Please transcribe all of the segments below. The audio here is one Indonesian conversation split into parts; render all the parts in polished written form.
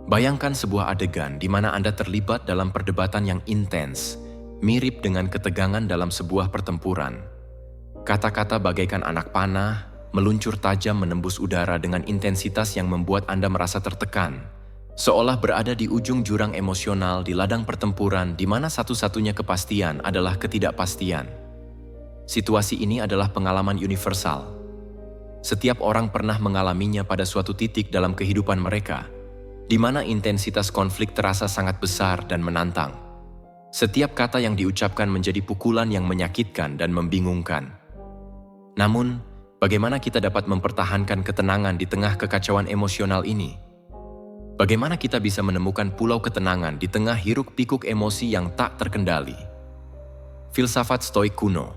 Bayangkan sebuah adegan di mana Anda terlibat dalam perdebatan yang intens, mirip dengan ketegangan dalam sebuah pertempuran. Kata-kata bagaikan anak panah, meluncur tajam menembus udara dengan intensitas yang membuat Anda merasa tertekan, seolah berada di ujung jurang emosional di ladang pertempuran di mana satu-satunya kepastian adalah ketidakpastian. Situasi ini adalah pengalaman universal. Setiap orang pernah mengalaminya pada suatu titik dalam kehidupan mereka, di mana intensitas konflik terasa sangat besar dan menantang. Setiap kata yang diucapkan menjadi pukulan yang menyakitkan dan membingungkan. Namun, bagaimana kita dapat mempertahankan ketenangan di tengah kekacauan emosional ini? Bagaimana kita bisa menemukan pulau ketenangan di tengah hiruk-pikuk emosi yang tak terkendali? Filsafat Stoik kuno,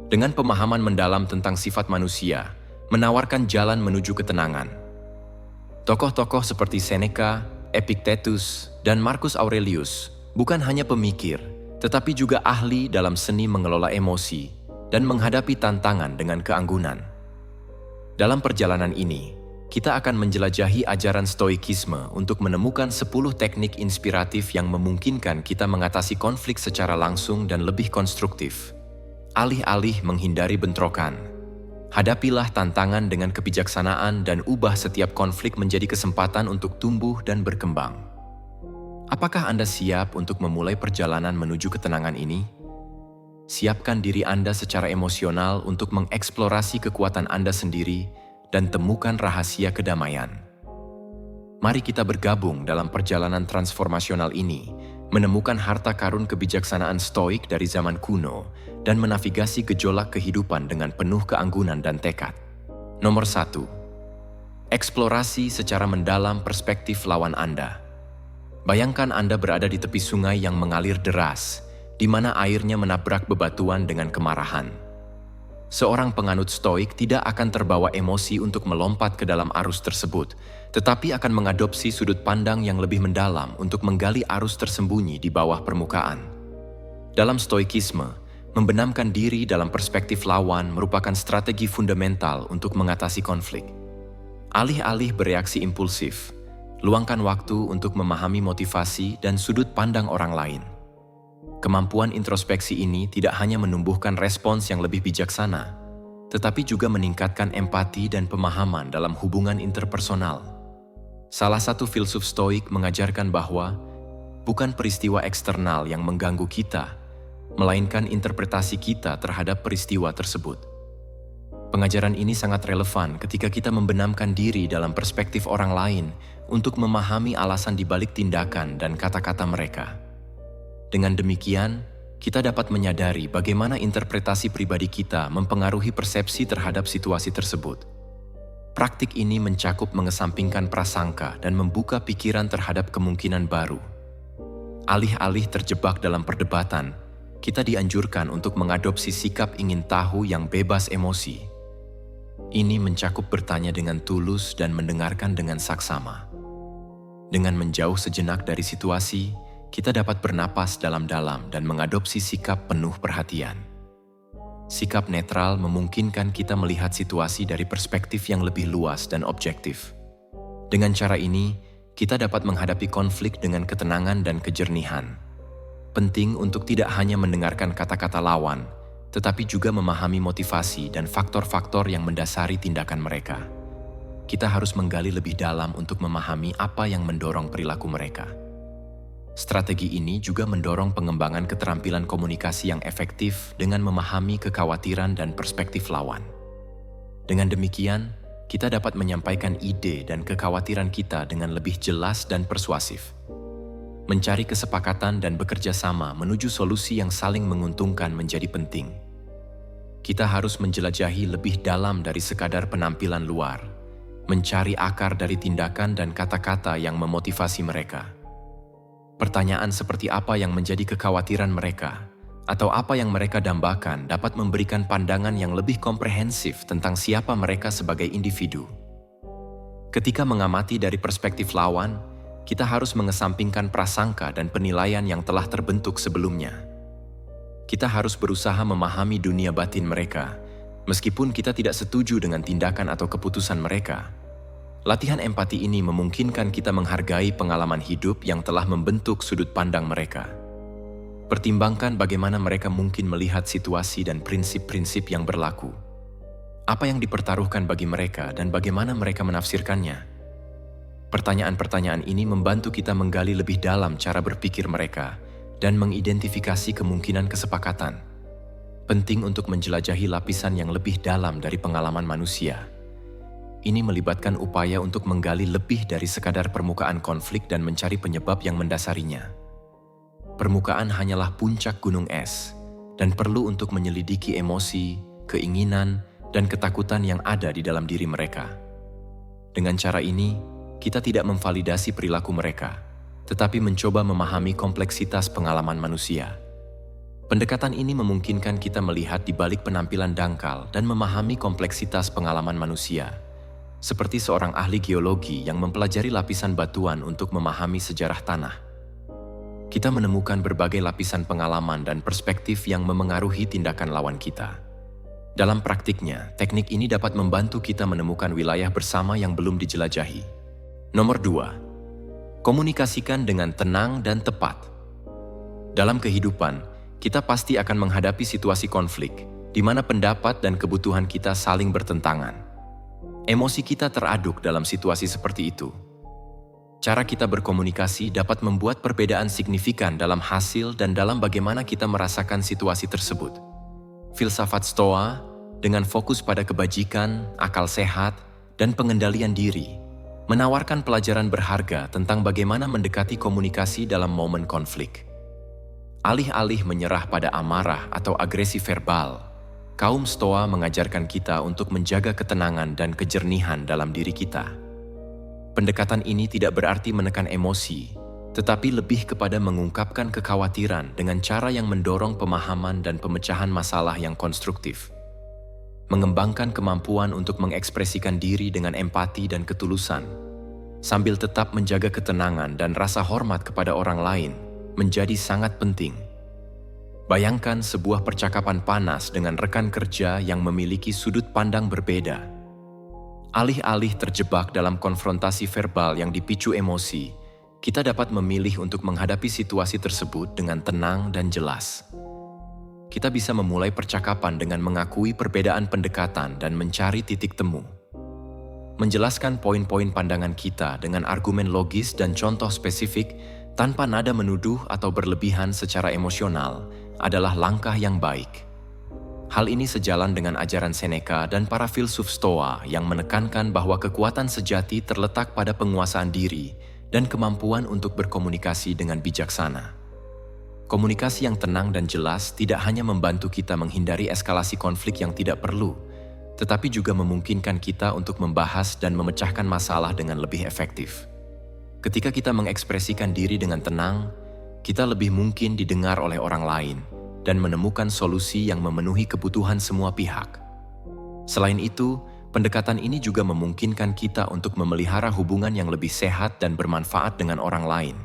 dengan pemahaman mendalam tentang sifat manusia, menawarkan jalan menuju ketenangan. Tokoh-tokoh seperti Seneca, Epictetus, dan Marcus Aurelius bukan hanya pemikir, tetapi juga ahli dalam seni mengelola emosi dan menghadapi tantangan dengan keanggunan. Dalam perjalanan ini, kita akan menjelajahi ajaran Stoikisme untuk menemukan 10 teknik inspiratif yang memungkinkan kita mengatasi konflik secara langsung dan lebih konstruktif. Alih-alih menghindari bentrokan, hadapilah tantangan dengan kebijaksanaan dan ubah setiap konflik menjadi kesempatan untuk tumbuh dan berkembang. Apakah Anda siap untuk memulai perjalanan menuju ketenangan ini? Siapkan diri Anda secara emosional untuk mengeksplorasi kekuatan Anda sendiri dan temukan rahasia kedamaian. Mari kita bergabung dalam perjalanan transformasional ini, menemukan harta karun kebijaksanaan Stoik dari zaman kuno, dan menavigasi gejolak kehidupan dengan penuh keanggunan dan tekad. Nomor 1. Eksplorasi secara mendalam perspektif lawan Anda. Bayangkan Anda berada di tepi sungai yang mengalir deras, di mana airnya menabrak bebatuan dengan kemarahan. Seorang penganut Stoik tidak akan terbawa emosi untuk melompat ke dalam arus tersebut, tetapi akan mengadopsi sudut pandang yang lebih mendalam untuk menggali arus tersembunyi di bawah permukaan. Dalam Stoikisme, membenamkan diri dalam perspektif lawan merupakan strategi fundamental untuk mengatasi konflik. Alih-alih bereaksi impulsif, luangkan waktu untuk memahami motivasi dan sudut pandang orang lain. Kemampuan introspeksi ini tidak hanya menumbuhkan respons yang lebih bijaksana, tetapi juga meningkatkan empati dan pemahaman dalam hubungan interpersonal. Salah satu filsuf Stoik mengajarkan bahwa bukan peristiwa eksternal yang mengganggu kita, melainkan interpretasi kita terhadap peristiwa tersebut. Pengajaran ini sangat relevan ketika kita membenamkan diri dalam perspektif orang lain untuk memahami alasan di balik tindakan dan kata-kata mereka. Dengan demikian, kita dapat menyadari bagaimana interpretasi pribadi kita mempengaruhi persepsi terhadap situasi tersebut. Praktik ini mencakup mengesampingkan prasangka dan membuka pikiran terhadap kemungkinan baru. Alih-alih terjebak dalam perdebatan, kita dianjurkan untuk mengadopsi sikap ingin tahu yang bebas emosi. Ini mencakup bertanya dengan tulus dan mendengarkan dengan saksama. Dengan menjauh sejenak dari situasi, kita dapat bernapas dalam-dalam dan mengadopsi sikap penuh perhatian. Sikap netral memungkinkan kita melihat situasi dari perspektif yang lebih luas dan objektif. Dengan cara ini, kita dapat menghadapi konflik dengan ketenangan dan kejernihan. Penting untuk tidak hanya mendengarkan kata-kata lawan, tetapi juga memahami motivasi dan faktor-faktor yang mendasari tindakan mereka. Kita harus menggali lebih dalam untuk memahami apa yang mendorong perilaku mereka. Strategi ini juga mendorong pengembangan keterampilan komunikasi yang efektif dengan memahami kekhawatiran dan perspektif lawan. Dengan demikian, kita dapat menyampaikan ide dan kekhawatiran kita dengan lebih jelas dan persuasif. Mencari kesepakatan dan bekerja sama menuju solusi yang saling menguntungkan menjadi penting. Kita harus menjelajahi lebih dalam dari sekadar penampilan luar, mencari akar dari tindakan dan kata-kata yang memotivasi mereka. Pertanyaan seperti apa yang menjadi kekhawatiran mereka, atau apa yang mereka dambakan dapat memberikan pandangan yang lebih komprehensif tentang siapa mereka sebagai individu. Ketika mengamati dari perspektif lawan, kita harus mengesampingkan prasangka dan penilaian yang telah terbentuk sebelumnya. Kita harus berusaha memahami dunia batin mereka, meskipun kita tidak setuju dengan tindakan atau keputusan mereka. Latihan empati ini memungkinkan kita menghargai pengalaman hidup yang telah membentuk sudut pandang mereka. Pertimbangkan bagaimana mereka mungkin melihat situasi dan prinsip-prinsip yang berlaku. Apa yang dipertaruhkan bagi mereka dan bagaimana mereka menafsirkannya. Pertanyaan-pertanyaan ini membantu kita menggali lebih dalam cara berpikir mereka dan mengidentifikasi kemungkinan kesepakatan. Penting untuk menjelajahi lapisan yang lebih dalam dari pengalaman manusia. Ini melibatkan upaya untuk menggali lebih dari sekadar permukaan konflik dan mencari penyebab yang mendasarinya. Permukaan hanyalah puncak gunung es, dan perlu untuk menyelidiki emosi, keinginan, dan ketakutan yang ada di dalam diri mereka. Dengan cara ini, kita tidak memvalidasi perilaku mereka, tetapi mencoba memahami kompleksitas pengalaman manusia. Pendekatan ini memungkinkan kita melihat di balik penampilan dangkal dan memahami kompleksitas pengalaman manusia, seperti seorang ahli geologi yang mempelajari lapisan batuan untuk memahami sejarah tanah. Kita menemukan berbagai lapisan pengalaman dan perspektif yang memengaruhi tindakan lawan kita. Dalam praktiknya, teknik ini dapat membantu kita menemukan wilayah bersama yang belum dijelajahi. Nomor 2. Komunikasikan dengan tenang dan tepat. Dalam kehidupan, kita pasti akan menghadapi situasi konflik, di mana pendapat dan kebutuhan kita saling bertentangan. Emosi kita teraduk dalam situasi seperti itu. Cara kita berkomunikasi dapat membuat perbedaan signifikan dalam hasil dan dalam bagaimana kita merasakan situasi tersebut. Filsafat Stoa, dengan fokus pada kebajikan, akal sehat, dan pengendalian diri, menawarkan pelajaran berharga tentang bagaimana mendekati komunikasi dalam momen konflik. Alih-alih menyerah pada amarah atau agresi verbal, kaum Stoa mengajarkan kita untuk menjaga ketenangan dan kejernihan dalam diri kita. Pendekatan ini tidak berarti menekan emosi, tetapi lebih kepada mengungkapkan kekhawatiran dengan cara yang mendorong pemahaman dan pemecahan masalah yang konstruktif. Mengembangkan kemampuan untuk mengekspresikan diri dengan empati dan ketulusan, sambil tetap menjaga ketenangan dan rasa hormat kepada orang lain, menjadi sangat penting. Bayangkan sebuah percakapan panas dengan rekan kerja yang memiliki sudut pandang berbeda. Alih-alih terjebak dalam konfrontasi verbal yang dipicu emosi, kita dapat memilih untuk menghadapi situasi tersebut dengan tenang dan jelas. Kita bisa memulai percakapan dengan mengakui perbedaan pendekatan dan mencari titik temu. Menjelaskan poin-poin pandangan kita dengan argumen logis dan contoh spesifik tanpa nada menuduh atau berlebihan secara emosional adalah langkah yang baik. Hal ini sejalan dengan ajaran Seneca dan para filsuf Stoa yang menekankan bahwa kekuatan sejati terletak pada penguasaan diri dan kemampuan untuk berkomunikasi dengan bijaksana. Komunikasi yang tenang dan jelas tidak hanya membantu kita menghindari eskalasi konflik yang tidak perlu, tetapi juga memungkinkan kita untuk membahas dan memecahkan masalah dengan lebih efektif. Ketika kita mengekspresikan diri dengan tenang, kita lebih mungkin didengar oleh orang lain dan menemukan solusi yang memenuhi kebutuhan semua pihak. Selain itu, pendekatan ini juga memungkinkan kita untuk memelihara hubungan yang lebih sehat dan bermanfaat dengan orang lain,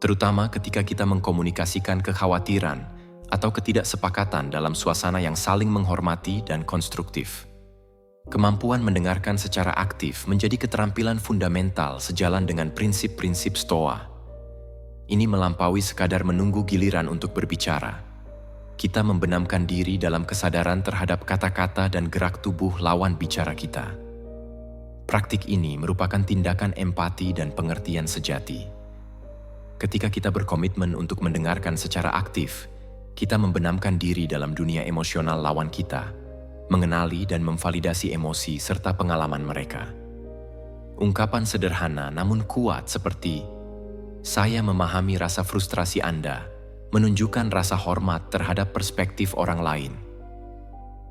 terutama ketika kita mengkomunikasikan kekhawatiran atau ketidaksepakatan dalam suasana yang saling menghormati dan konstruktif. Kemampuan mendengarkan secara aktif menjadi keterampilan fundamental sejalan dengan prinsip-prinsip Stoa. Ini melampaui sekadar menunggu giliran untuk berbicara. Kita membenamkan diri dalam kesadaran terhadap kata-kata dan gerak tubuh lawan bicara kita. Praktik ini merupakan tindakan empati dan pengertian sejati. Ketika kita berkomitmen untuk mendengarkan secara aktif, kita membenamkan diri dalam dunia emosional lawan kita, mengenali dan memvalidasi emosi serta pengalaman mereka. Ungkapan sederhana namun kuat seperti, "Saya memahami rasa frustrasi Anda," menunjukkan rasa hormat terhadap perspektif orang lain.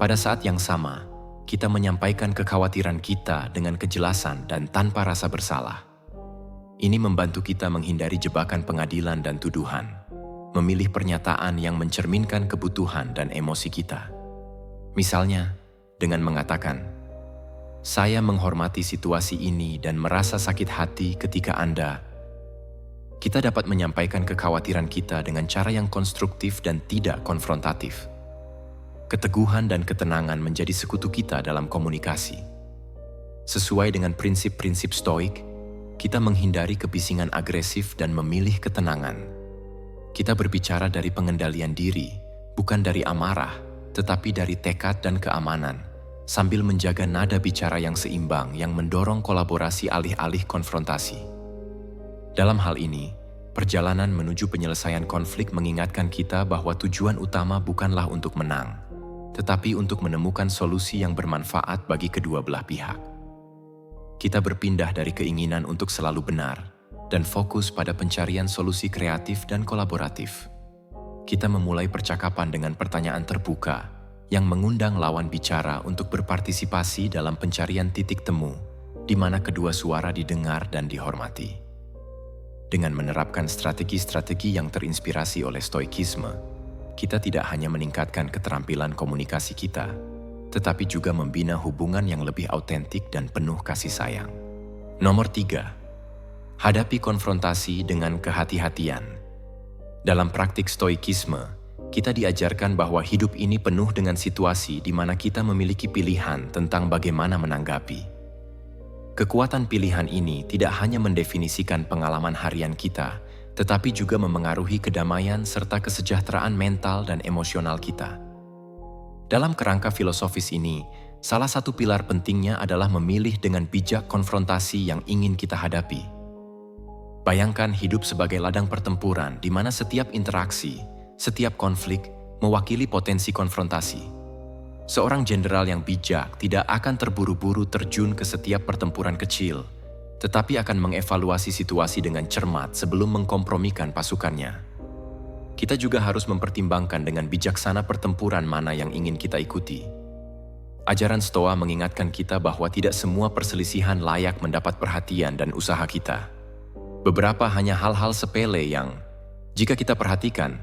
Pada saat yang sama, kita menyampaikan kekhawatiran kita dengan kejelasan dan tanpa rasa bersalah. Ini membantu kita menghindari jebakan pengadilan dan tuduhan, memilih pernyataan yang mencerminkan kebutuhan dan emosi kita. Misalnya, dengan mengatakan, "Saya menghormati situasi ini dan merasa sakit hati ketika Anda..." Kita dapat menyampaikan kekhawatiran kita dengan cara yang konstruktif dan tidak konfrontatif. Keteguhan dan ketenangan menjadi sekutu kita dalam komunikasi. Sesuai dengan prinsip-prinsip Stoik, kita menghindari kebisingan agresif dan memilih ketenangan. Kita berbicara dari pengendalian diri, bukan dari amarah, tetapi dari tekad dan keamanan, sambil menjaga nada bicara yang seimbang yang mendorong kolaborasi alih-alih konfrontasi. Dalam hal ini, perjalanan menuju penyelesaian konflik mengingatkan kita bahwa tujuan utama bukanlah untuk menang, tetapi untuk menemukan solusi yang bermanfaat bagi kedua belah pihak. Kita berpindah dari keinginan untuk selalu benar dan fokus pada pencarian solusi kreatif dan kolaboratif. Kita memulai percakapan dengan pertanyaan terbuka yang mengundang lawan bicara untuk berpartisipasi dalam pencarian titik temu, di mana kedua suara didengar dan dihormati. Dengan menerapkan strategi-strategi yang terinspirasi oleh Stoikisme, kita tidak hanya meningkatkan keterampilan komunikasi kita, tetapi juga membina hubungan yang lebih autentik dan penuh kasih sayang. Nomor 3. Hadapi konfrontasi dengan kehati-hatian. Dalam praktik Stoikisme, kita diajarkan bahwa hidup ini penuh dengan situasi di mana kita memiliki pilihan tentang bagaimana menanggapi. Kekuatan pilihan ini tidak hanya mendefinisikan pengalaman harian kita, tetapi juga memengaruhi kedamaian serta kesejahteraan mental dan emosional kita. Dalam kerangka filosofis ini, salah satu pilar pentingnya adalah memilih dengan bijak konfrontasi yang ingin kita hadapi. Bayangkan hidup sebagai ladang pertempuran di mana setiap interaksi, setiap konflik mewakili potensi konfrontasi. Seorang jenderal yang bijak tidak akan terburu-buru terjun ke setiap pertempuran kecil, tetapi akan mengevaluasi situasi dengan cermat sebelum mengkompromikan pasukannya. Kita juga harus mempertimbangkan dengan bijaksana pertempuran mana yang ingin kita ikuti. Ajaran Stoa mengingatkan kita bahwa tidak semua perselisihan layak mendapat perhatian dan usaha kita. Beberapa hanya hal-hal sepele yang, jika kita perhatikan,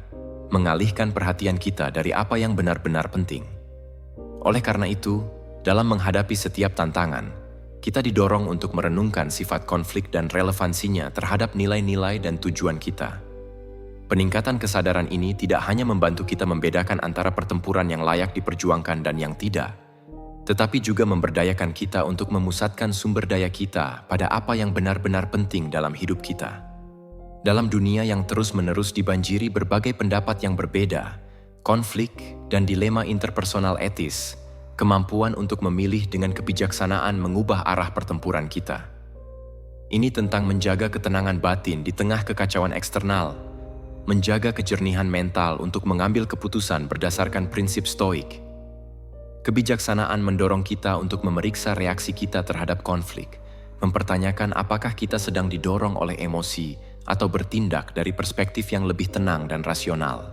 mengalihkan perhatian kita dari apa yang benar-benar penting. Oleh karena itu, dalam menghadapi setiap tantangan, kita didorong untuk merenungkan sifat konflik dan relevansinya terhadap nilai-nilai dan tujuan kita. Peningkatan kesadaran ini tidak hanya membantu kita membedakan antara pertempuran yang layak diperjuangkan dan yang tidak, tetapi juga memberdayakan kita untuk memusatkan sumber daya kita pada apa yang benar-benar penting dalam hidup kita. Dalam dunia yang terus-menerus dibanjiri berbagai pendapat yang berbeda, konflik, dan dilema interpersonal etis, kemampuan untuk memilih dengan kebijaksanaan mengubah arah pertempuran kita. Ini tentang menjaga ketenangan batin di tengah kekacauan eksternal, menjaga kejernihan mental untuk mengambil keputusan berdasarkan prinsip Stoik. Kebijaksanaan mendorong kita untuk memeriksa reaksi kita terhadap konflik, mempertanyakan apakah kita sedang didorong oleh emosi atau bertindak dari perspektif yang lebih tenang dan rasional.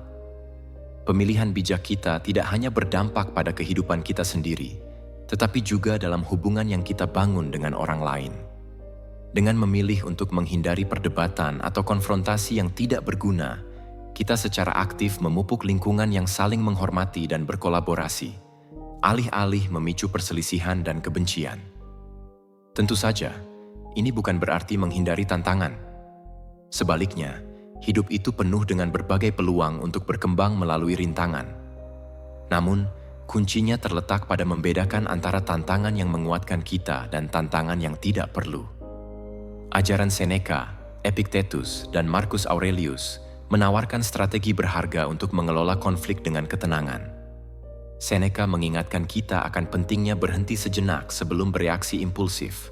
Pemilihan bijak kita tidak hanya berdampak pada kehidupan kita sendiri, tetapi juga dalam hubungan yang kita bangun dengan orang lain. Dengan memilih untuk menghindari perdebatan atau konfrontasi yang tidak berguna, kita secara aktif memupuk lingkungan yang saling menghormati dan berkolaborasi, alih-alih memicu perselisihan dan kebencian. Tentu saja, ini bukan berarti menghindari tantangan. Sebaliknya, hidup itu penuh dengan berbagai peluang untuk berkembang melalui rintangan. Namun, kuncinya terletak pada membedakan antara tantangan yang menguatkan kita dan tantangan yang tidak perlu. Ajaran Seneca, Epictetus, dan Marcus Aurelius menawarkan strategi berharga untuk mengelola konflik dengan ketenangan. Seneca mengingatkan kita akan pentingnya berhenti sejenak sebelum bereaksi impulsif,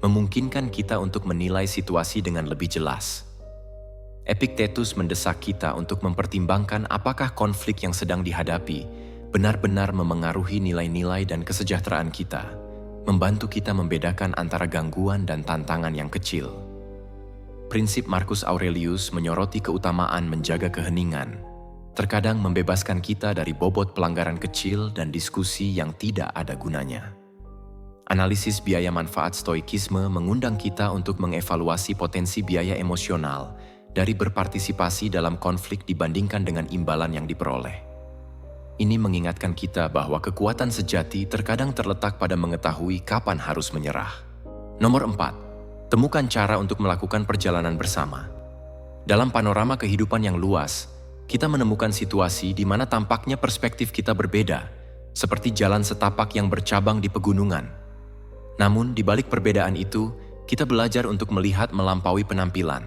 memungkinkan kita untuk menilai situasi dengan lebih jelas. Epictetus mendesak kita untuk mempertimbangkan apakah konflik yang sedang dihadapi benar-benar memengaruhi nilai-nilai dan kesejahteraan kita, membantu kita membedakan antara gangguan dan tantangan yang kecil. Prinsip Marcus Aurelius menyoroti keutamaan menjaga keheningan, terkadang membebaskan kita dari bobot pelanggaran kecil dan diskusi yang tidak ada gunanya. Analisis biaya manfaat Stoikisme mengundang kita untuk mengevaluasi potensi biaya emosional dari berpartisipasi dalam konflik dibandingkan dengan imbalan yang diperoleh. Ini mengingatkan kita bahwa kekuatan sejati terkadang terletak pada mengetahui kapan harus menyerah. Nomor 4. Temukan cara untuk melakukan perjalanan bersama. Dalam panorama kehidupan yang luas, kita menemukan situasi di mana tampaknya perspektif kita berbeda, seperti jalan setapak yang bercabang di pegunungan. Namun, di balik perbedaan itu, kita belajar untuk melihat melampaui penampilan.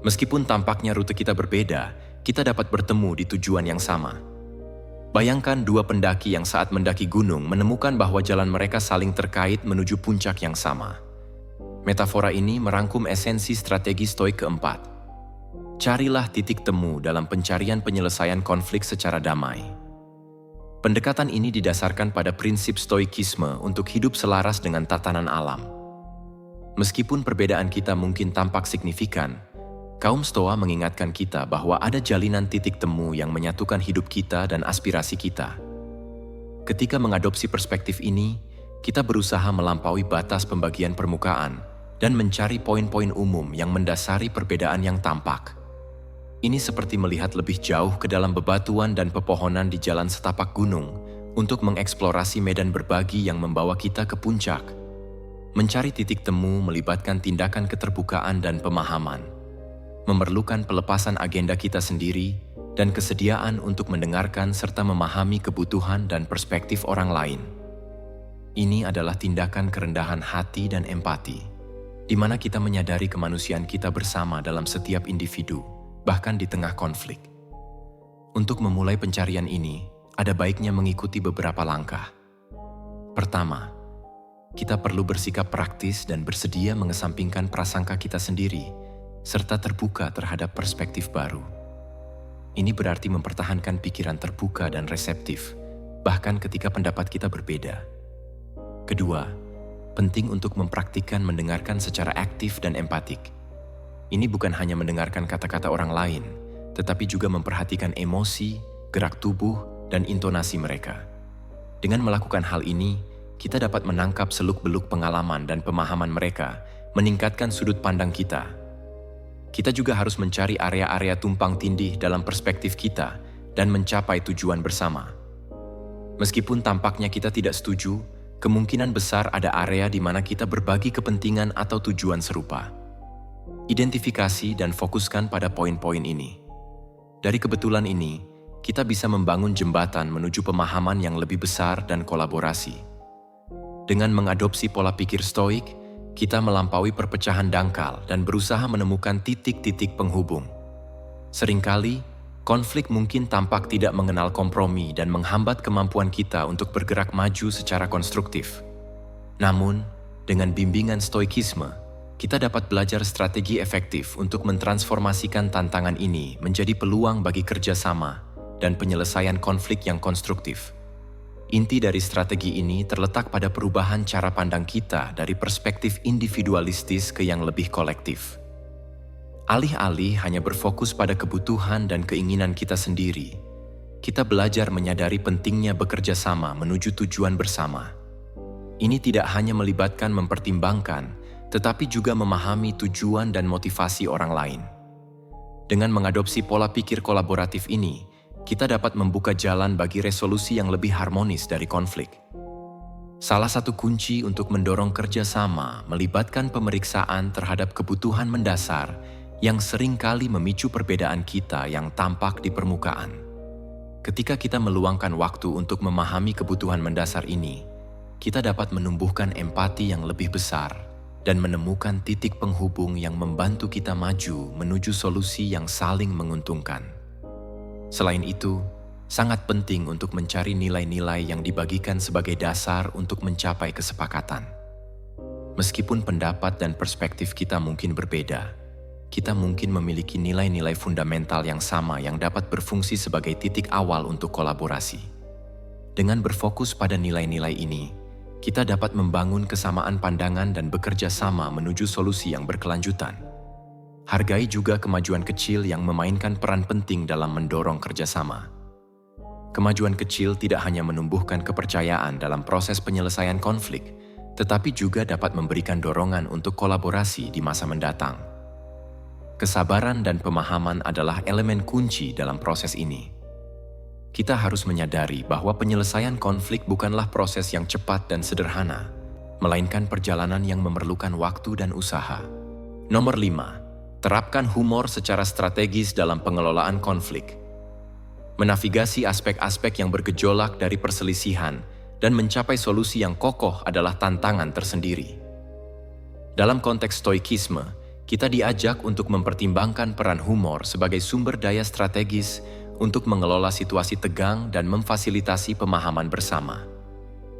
Meskipun tampaknya rute kita berbeda, kita dapat bertemu di tujuan yang sama. Bayangkan dua pendaki yang saat mendaki gunung menemukan bahwa jalan mereka saling terkait menuju puncak yang sama. Metafora ini merangkum esensi strategi stoik keempat. Carilah titik temu dalam pencarian penyelesaian konflik secara damai. Pendekatan ini didasarkan pada prinsip stoikisme untuk hidup selaras dengan tatanan alam. Meskipun perbedaan kita mungkin tampak signifikan, kaum Stoa mengingatkan kita bahwa ada jalinan titik temu yang menyatukan hidup kita dan aspirasi kita. Ketika mengadopsi perspektif ini, kita berusaha melampaui batas pembagian permukaan dan mencari poin-poin umum yang mendasari perbedaan yang tampak. Ini seperti melihat lebih jauh ke dalam bebatuan dan pepohonan di jalan setapak gunung untuk mengeksplorasi medan berbagi yang membawa kita ke puncak. Mencari titik temu melibatkan tindakan keterbukaan dan pemahaman, memerlukan pelepasan agenda kita sendiri dan kesediaan untuk mendengarkan serta memahami kebutuhan dan perspektif orang lain. Ini adalah tindakan kerendahan hati dan empati, di mana kita menyadari kemanusiaan kita bersama dalam setiap individu, bahkan di tengah konflik. Untuk memulai pencarian ini, ada baiknya mengikuti beberapa langkah. Pertama, kita perlu bersikap praktis dan bersedia mengesampingkan prasangka kita sendiri, serta terbuka terhadap perspektif baru. Ini berarti mempertahankan pikiran terbuka dan reseptif, bahkan ketika pendapat kita berbeda. Kedua, penting untuk mempraktikkan mendengarkan secara aktif dan empatik. Ini bukan hanya mendengarkan kata-kata orang lain, tetapi juga memperhatikan emosi, gerak tubuh, dan intonasi mereka. Dengan melakukan hal ini, kita dapat menangkap seluk-beluk pengalaman dan pemahaman mereka, meningkatkan sudut pandang kita. Kita juga harus mencari area-area tumpang tindih dalam perspektif kita dan mencapai tujuan bersama. Meskipun tampaknya kita tidak setuju, kemungkinan besar ada area di mana kita berbagi kepentingan atau tujuan serupa. Identifikasi dan fokuskan pada poin-poin ini. Dari kebetulan ini, kita bisa membangun jembatan menuju pemahaman yang lebih besar dan kolaborasi. Dengan mengadopsi pola pikir stoik, kita melampaui perpecahan dangkal dan berusaha menemukan titik-titik penghubung. Seringkali, konflik mungkin tampak tidak mengenal kompromi dan menghambat kemampuan kita untuk bergerak maju secara konstruktif. Namun, dengan bimbingan stoikisme, kita dapat belajar strategi efektif untuk mentransformasikan tantangan ini menjadi peluang bagi kerjasama dan penyelesaian konflik yang konstruktif. Inti dari strategi ini terletak pada perubahan cara pandang kita dari perspektif individualistis ke yang lebih kolektif. Alih-alih hanya berfokus pada kebutuhan dan keinginan kita sendiri, kita belajar menyadari pentingnya bekerja sama menuju tujuan bersama. Ini tidak hanya melibatkan mempertimbangkan, tetapi juga memahami tujuan dan motivasi orang lain. Dengan mengadopsi pola pikir kolaboratif ini, kita dapat membuka jalan bagi resolusi yang lebih harmonis dari konflik. Salah satu kunci untuk mendorong kerjasama melibatkan pemeriksaan terhadap kebutuhan mendasar yang seringkali memicu perbedaan kita yang tampak di permukaan. Ketika kita meluangkan waktu untuk memahami kebutuhan mendasar ini, kita dapat menumbuhkan empati yang lebih besar dan menemukan titik penghubung yang membantu kita maju menuju solusi yang saling menguntungkan. Selain itu, sangat penting untuk mencari nilai-nilai yang dibagikan sebagai dasar untuk mencapai kesepakatan. Meskipun pendapat dan perspektif kita mungkin berbeda, kita mungkin memiliki nilai-nilai fundamental yang sama yang dapat berfungsi sebagai titik awal untuk kolaborasi. Dengan berfokus pada nilai-nilai ini, kita dapat membangun kesamaan pandangan dan bekerja sama menuju solusi yang berkelanjutan. Hargai juga kemajuan kecil yang memainkan peran penting dalam mendorong kerjasama. Kemajuan kecil tidak hanya menumbuhkan kepercayaan dalam proses penyelesaian konflik, tetapi juga dapat memberikan dorongan untuk kolaborasi di masa mendatang. Kesabaran dan pemahaman adalah elemen kunci dalam proses ini. Kita harus menyadari bahwa penyelesaian konflik bukanlah proses yang cepat dan sederhana, melainkan perjalanan yang memerlukan waktu dan usaha. Nomor 5, terapkan humor secara strategis dalam pengelolaan konflik. Menavigasi aspek-aspek yang bergejolak dari perselisihan dan mencapai solusi yang kokoh adalah tantangan tersendiri. Dalam konteks stoikisme, kita diajak untuk mempertimbangkan peran humor sebagai sumber daya strategis untuk mengelola situasi tegang dan memfasilitasi pemahaman bersama.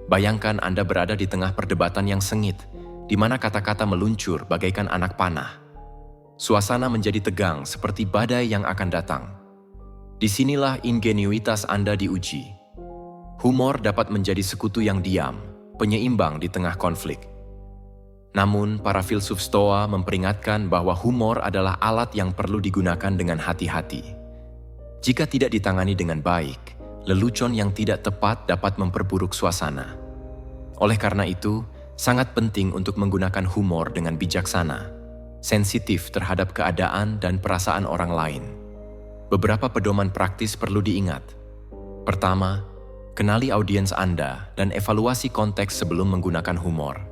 Bayangkan Anda berada di tengah perdebatan yang sengit, di mana kata-kata meluncur bagaikan anak panah. Suasana menjadi tegang seperti badai yang akan datang. Disinilah ingenuitas Anda diuji. Humor dapat menjadi sekutu yang diam, penyeimbang di tengah konflik. Namun, para filsuf Stoa memperingatkan bahwa humor adalah alat yang perlu digunakan dengan hati-hati. Jika tidak ditangani dengan baik, lelucon yang tidak tepat dapat memperburuk suasana. Oleh karena itu, sangat penting untuk menggunakan humor dengan bijaksana, sensitif terhadap keadaan dan perasaan orang lain. Beberapa pedoman praktis perlu diingat. Pertama, kenali audiens Anda dan evaluasi konteks sebelum menggunakan humor.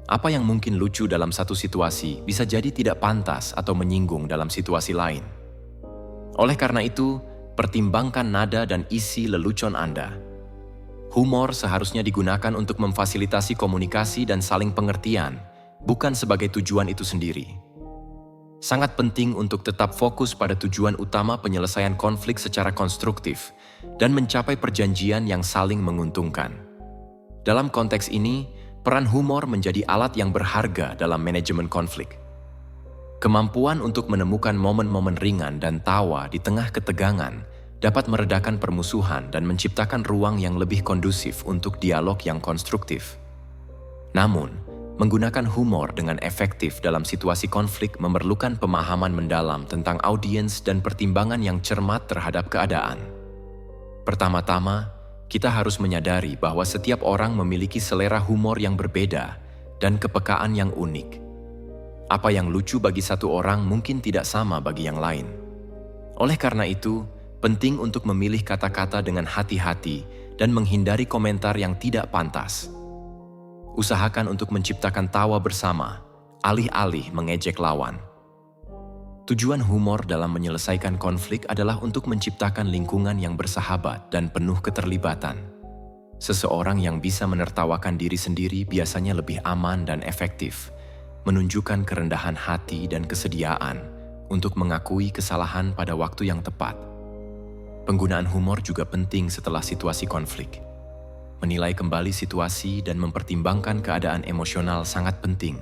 Apa yang mungkin lucu dalam satu situasi bisa jadi tidak pantas atau menyinggung dalam situasi lain. Oleh karena itu, pertimbangkan nada dan isi lelucon Anda. Humor seharusnya digunakan untuk memfasilitasi komunikasi dan saling pengertian, bukan sebagai tujuan itu sendiri. Sangat penting untuk tetap fokus pada tujuan utama penyelesaian konflik secara konstruktif dan mencapai perjanjian yang saling menguntungkan. Dalam konteks ini, peran humor menjadi alat yang berharga dalam manajemen konflik. Kemampuan untuk menemukan momen-momen ringan dan tawa di tengah ketegangan dapat meredakan permusuhan dan menciptakan ruang yang lebih kondusif untuk dialog yang konstruktif. Namun, menggunakan humor dengan efektif dalam situasi konflik memerlukan pemahaman mendalam tentang audiens dan pertimbangan yang cermat terhadap keadaan. Pertama-tama, kita harus menyadari bahwa setiap orang memiliki selera humor yang berbeda dan kepekaan yang unik. Apa yang lucu bagi satu orang mungkin tidak sama bagi yang lain. Oleh karena itu, penting untuk memilih kata-kata dengan hati-hati dan menghindari komentar yang tidak pantas. Usahakan untuk menciptakan tawa bersama, alih-alih mengejek lawan. Tujuan humor dalam menyelesaikan konflik adalah untuk menciptakan lingkungan yang bersahabat dan penuh keterlibatan. Seseorang yang bisa menertawakan diri sendiri biasanya lebih aman dan efektif, menunjukkan kerendahan hati dan kesediaan untuk mengakui kesalahan pada waktu yang tepat. Penggunaan humor juga penting setelah situasi konflik. Menilai kembali situasi dan mempertimbangkan keadaan emosional sangat penting,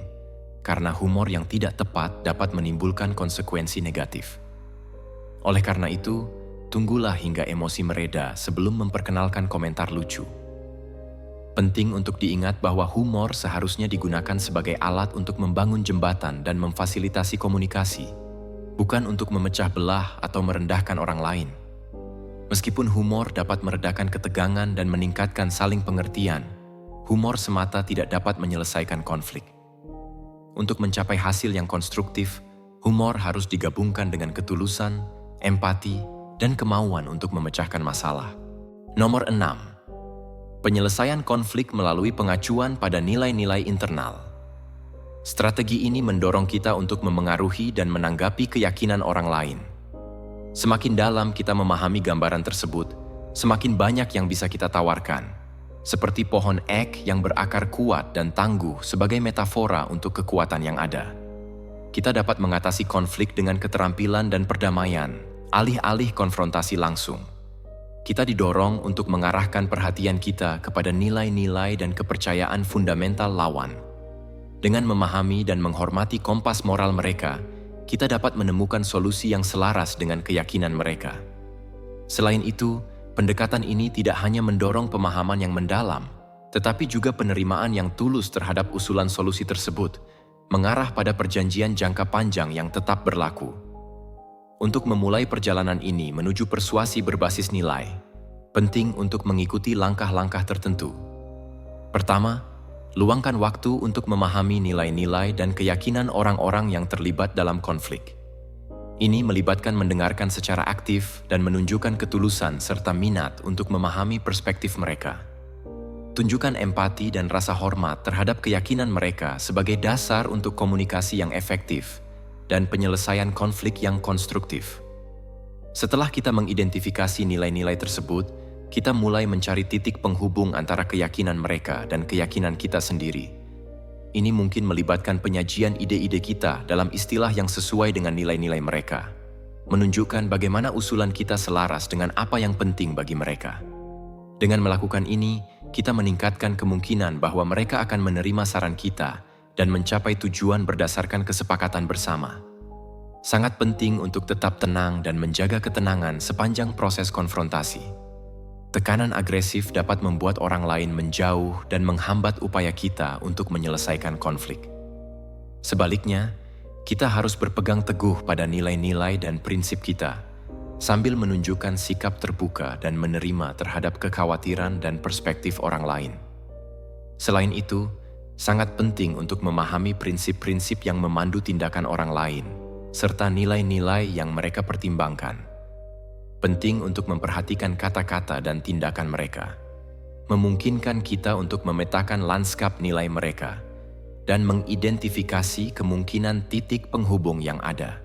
karena humor yang tidak tepat dapat menimbulkan konsekuensi negatif. Oleh karena itu, tunggulah hingga emosi mereda sebelum memperkenalkan komentar lucu. Penting untuk diingat bahwa humor seharusnya digunakan sebagai alat untuk membangun jembatan dan memfasilitasi komunikasi, bukan untuk memecah belah atau merendahkan orang lain. Meskipun humor dapat meredakan ketegangan dan meningkatkan saling pengertian, humor semata tidak dapat menyelesaikan konflik. Untuk mencapai hasil yang konstruktif, humor harus digabungkan dengan ketulusan, empati, dan kemauan untuk memecahkan masalah. Nomor 6. Penyelesaian konflik melalui pengacuan pada nilai-nilai internal. Strategi ini mendorong kita untuk memengaruhi dan menanggapi keyakinan orang lain. Semakin dalam kita memahami gambaran tersebut, semakin banyak yang bisa kita tawarkan, seperti pohon ek yang berakar kuat dan tangguh sebagai metafora untuk kekuatan yang ada. Kita dapat mengatasi konflik dengan keterampilan dan perdamaian, alih-alih konfrontasi langsung. Kita didorong untuk mengarahkan perhatian kita kepada nilai-nilai dan kepercayaan fundamental lawan. Dengan memahami dan menghormati kompas moral mereka, kita dapat menemukan solusi yang selaras dengan keyakinan mereka. Selain itu, pendekatan ini tidak hanya mendorong pemahaman yang mendalam, tetapi juga penerimaan yang tulus terhadap usulan solusi tersebut, mengarah pada perjanjian jangka panjang yang tetap berlaku. Untuk memulai perjalanan ini menuju persuasi berbasis nilai, penting untuk mengikuti langkah-langkah tertentu. Pertama, luangkan waktu untuk memahami nilai-nilai dan keyakinan orang-orang yang terlibat dalam konflik. Ini melibatkan mendengarkan secara aktif dan menunjukkan ketulusan serta minat untuk memahami perspektif mereka. Tunjukkan empati dan rasa hormat terhadap keyakinan mereka sebagai dasar untuk komunikasi yang efektif dan penyelesaian konflik yang konstruktif. Setelah kita mengidentifikasi nilai-nilai tersebut, kita mulai mencari titik penghubung antara keyakinan mereka dan keyakinan kita sendiri. Ini mungkin melibatkan penyajian ide-ide kita dalam istilah yang sesuai dengan nilai-nilai mereka, menunjukkan bagaimana usulan kita selaras dengan apa yang penting bagi mereka. Dengan melakukan ini, kita meningkatkan kemungkinan bahwa mereka akan menerima saran kita dan mencapai tujuan berdasarkan kesepakatan bersama. Sangat penting untuk tetap tenang dan menjaga ketenangan sepanjang proses konfrontasi. Tekanan agresif dapat membuat orang lain menjauh dan menghambat upaya kita untuk menyelesaikan konflik. Sebaliknya, kita harus berpegang teguh pada nilai-nilai dan prinsip kita, sambil menunjukkan sikap terbuka dan menerima terhadap kekhawatiran dan perspektif orang lain. Selain itu, sangat penting untuk memahami prinsip-prinsip yang memandu tindakan orang lain, serta nilai-nilai yang mereka pertimbangkan. Penting untuk memperhatikan kata-kata dan tindakan mereka, memungkinkan kita untuk memetakan lanskap nilai mereka, dan mengidentifikasi kemungkinan titik penghubung yang ada.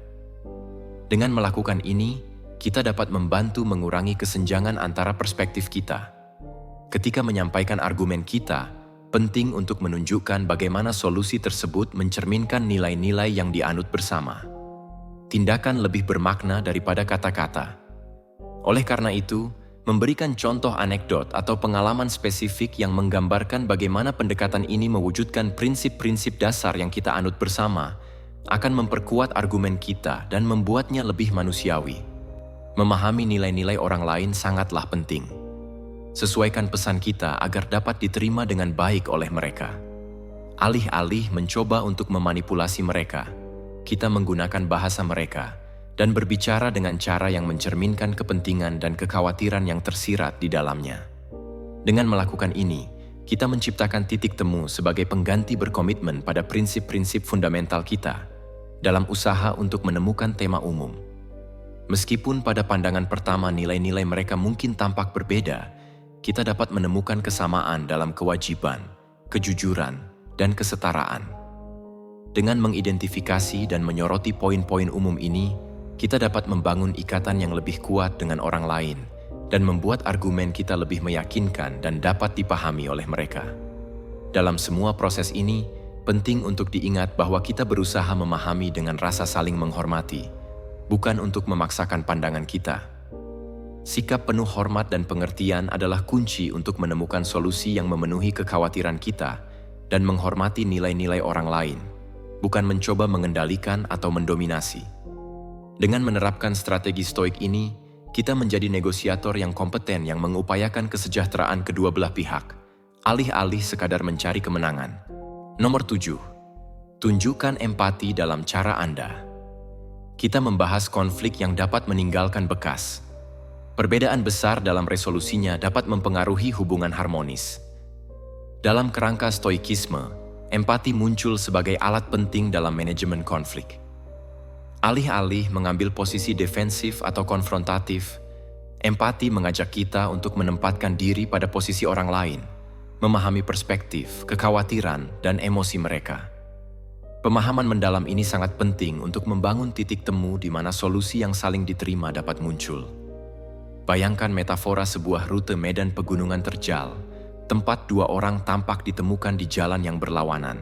Dengan melakukan ini, kita dapat membantu mengurangi kesenjangan antara perspektif kita. Ketika menyampaikan argumen kita, penting untuk menunjukkan bagaimana solusi tersebut mencerminkan nilai-nilai yang dianut bersama. Tindakan lebih bermakna daripada kata-kata. Oleh karena itu, memberikan contoh anekdot atau pengalaman spesifik yang menggambarkan bagaimana pendekatan ini mewujudkan prinsip-prinsip dasar yang kita anut bersama akan memperkuat argumen kita dan membuatnya lebih manusiawi. Memahami nilai-nilai orang lain sangatlah penting. Sesuaikan pesan kita agar dapat diterima dengan baik oleh mereka. Alih-alih mencoba untuk memanipulasi mereka, kita menggunakan bahasa mereka dan berbicara dengan cara yang mencerminkan kepentingan dan kekhawatiran yang tersirat di dalamnya. Dengan melakukan ini, kita menciptakan titik temu sebagai pengganti berkomitmen pada prinsip-prinsip fundamental kita dalam usaha untuk menemukan tema umum. Meskipun pada pandangan pertama nilai-nilai mereka mungkin tampak berbeda, kita dapat menemukan kesamaan dalam kewajiban, kejujuran, dan kesetaraan. Dengan mengidentifikasi dan menyoroti poin-poin umum ini, kita dapat membangun ikatan yang lebih kuat dengan orang lain dan membuat argumen kita lebih meyakinkan dan dapat dipahami oleh mereka. Dalam semua proses ini, penting untuk diingat bahwa kita berusaha memahami dengan rasa saling menghormati, bukan untuk memaksakan pandangan kita. Sikap penuh hormat dan pengertian adalah kunci untuk menemukan solusi yang memenuhi kekhawatiran kita dan menghormati nilai-nilai orang lain, bukan mencoba mengendalikan atau mendominasi. Dengan menerapkan strategi stoik ini, kita menjadi negosiator yang kompeten yang mengupayakan kesejahteraan kedua belah pihak, alih-alih sekadar mencari kemenangan. Nomor 7. Tunjukkan empati dalam cara Anda. Kita membahas konflik yang dapat meninggalkan bekas. Perbedaan besar dalam resolusinya dapat mempengaruhi hubungan harmonis. Dalam kerangka stoikisme, empati muncul sebagai alat penting dalam manajemen konflik. Alih-alih mengambil posisi defensif atau konfrontatif, empati mengajak kita untuk menempatkan diri pada posisi orang lain, memahami perspektif, kekhawatiran, dan emosi mereka. Pemahaman mendalam ini sangat penting untuk membangun titik temu di mana solusi yang saling diterima dapat muncul. Bayangkan metafora sebuah rute medan pegunungan terjal, tempat dua orang tampak ditemukan di jalan yang berlawanan.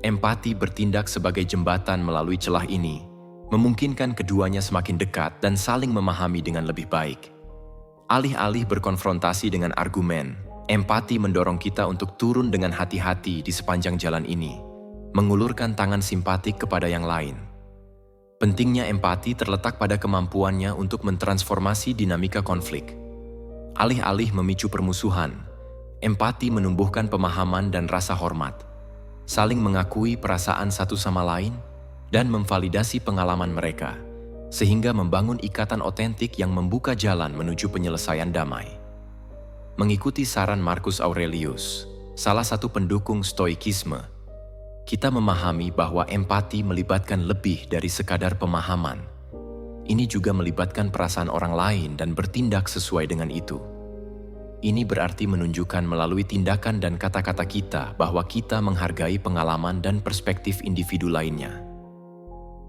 Empati bertindak sebagai jembatan melalui celah ini, memungkinkan keduanya semakin dekat dan saling memahami dengan lebih baik. Alih-alih berkonfrontasi dengan argumen, empati mendorong kita untuk turun dengan hati-hati di sepanjang jalan ini, mengulurkan tangan simpatik kepada yang lain. Pentingnya empati terletak pada kemampuannya untuk mentransformasi dinamika konflik. Alih-alih memicu permusuhan, empati menumbuhkan pemahaman dan rasa hormat, saling mengakui perasaan satu sama lain, dan memvalidasi pengalaman mereka, sehingga membangun ikatan otentik yang membuka jalan menuju penyelesaian damai. Mengikuti saran Marcus Aurelius, salah satu pendukung stoikisme, kita memahami bahwa empati melibatkan lebih dari sekadar pemahaman. Ini juga melibatkan perasaan orang lain dan bertindak sesuai dengan itu. Ini berarti menunjukkan melalui tindakan dan kata-kata kita bahwa kita menghargai pengalaman dan perspektif individu lainnya.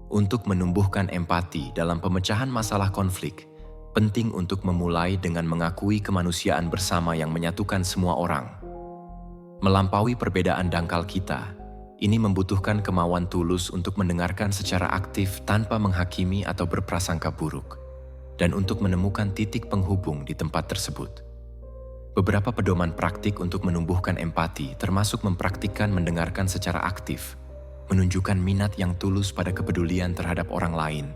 Untuk menumbuhkan empati dalam pemecahan masalah konflik, penting untuk memulai dengan mengakui kemanusiaan bersama yang menyatukan semua orang. Melampaui perbedaan dangkal kita, ini membutuhkan kemauan tulus untuk mendengarkan secara aktif tanpa menghakimi atau berprasangka buruk, dan untuk menemukan titik penghubung di tempat tersebut. Beberapa pedoman praktik untuk menumbuhkan empati termasuk mempraktikkan mendengarkan secara aktif, menunjukkan minat yang tulus pada kepedulian terhadap orang lain,